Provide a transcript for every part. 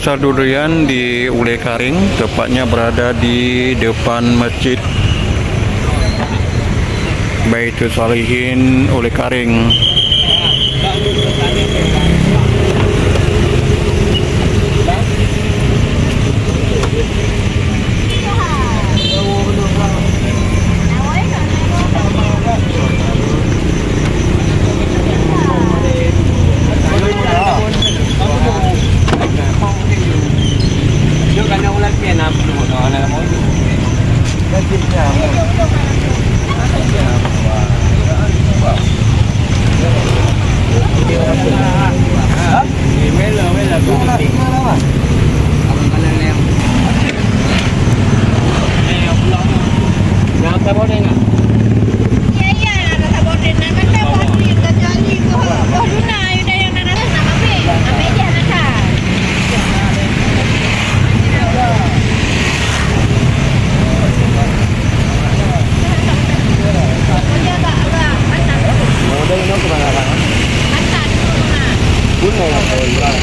Pasar durian di Ule Karing, tepatnya berada di depan Masjid Baitul Salihin Ule Karing.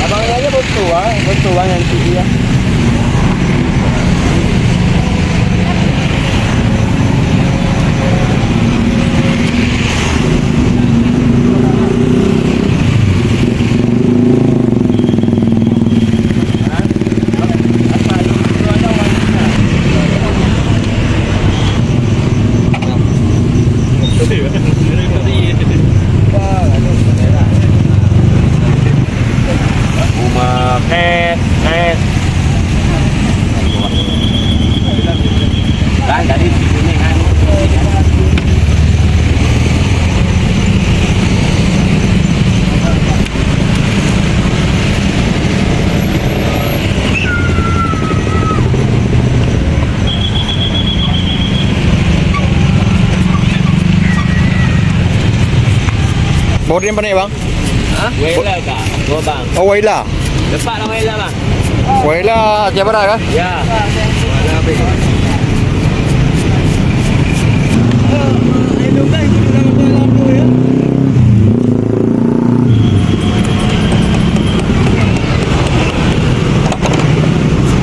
Abangnya aja betul nanti dia. Borden mana bang? Hah? Wela kah? Dua bang. Oh Waila. Depan lah Wela bang. Waila Aceh Barat kah? Ya. Wela habis. Itu kan lampu ya.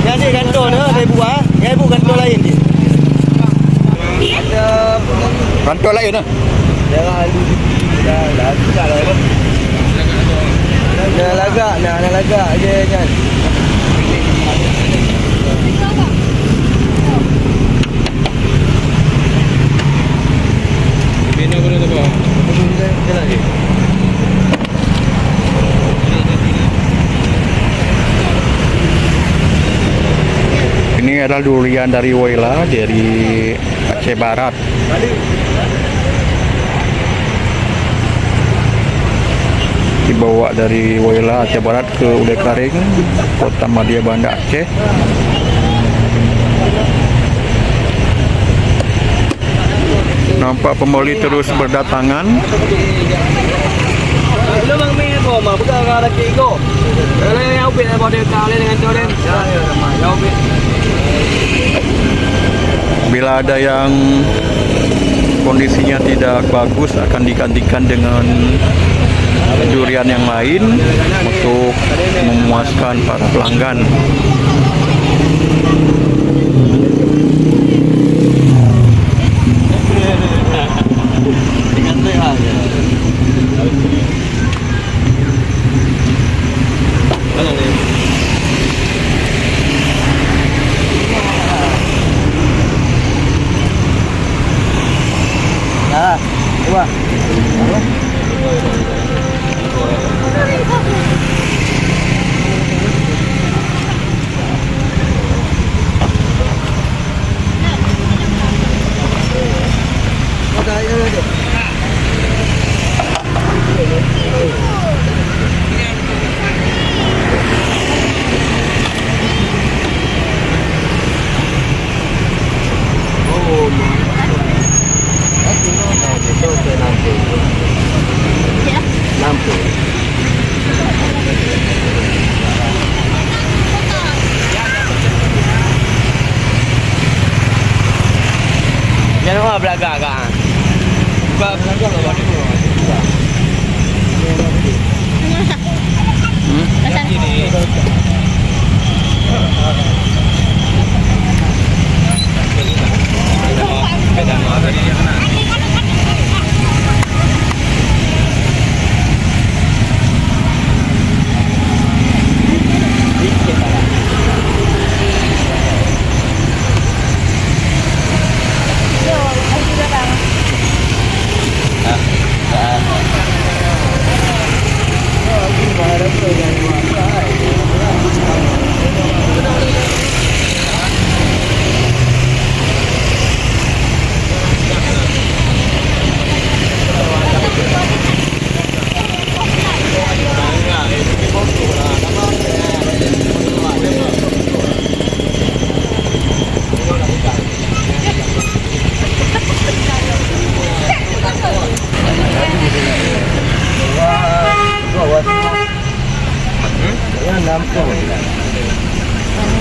Yang ni kantor ni ada buah, yang ibu kantor lain ni. Ada Kantor lain lah. daerah Alu. Dah susah lah apa. Nak lagak je kan. Bina guna tu apa? Jalan je. Ini adalah durian dari Waila, dari Aceh Barat. Dibawa dari Waila Aceh Barat ke Ule Karing, Kota Madya Banda Aceh. Nampak pembeli terus berdatangan. Belum bang main apa mah bukan orang lelaki ikut. Kalau yang ubin apa dia kau dengan Jordan. Ya yang ubin. Bila ada yang kondisinya tidak bagus akan digantikan dengan durian yang lain untuk memuaskan para pelanggan. Coba. Lampu. Jangan lupa belagak kak. Buka belagak lah balik dulu.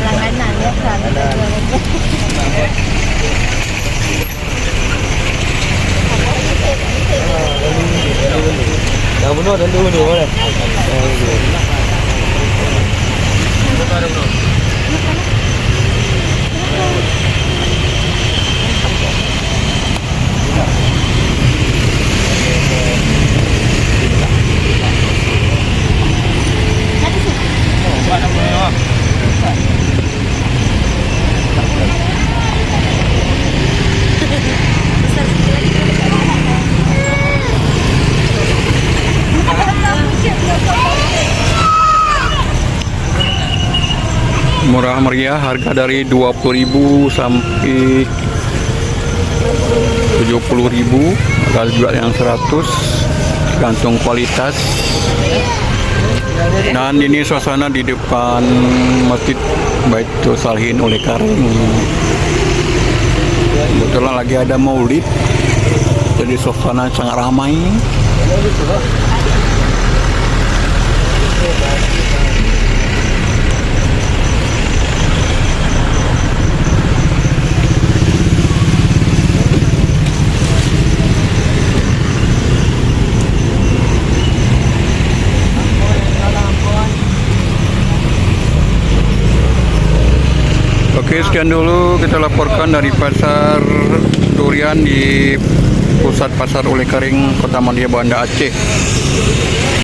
Langganan ya kan. Dah bunuh dan dulu mana? Murah meriah, harga dari 20.000 sampai 70.000, ada juga yang 100, tergantung kualitas. Dan ini suasana di depan Masjid Baitul Salihin Oleh Karing. Kebetulan lagi ada maulid, jadi suasana sangat ramai. Oke, sekian dulu kita laporkan dari Pasar Durian di Pusat Pasar Oleh Karing, Kota Madia, Banda Aceh.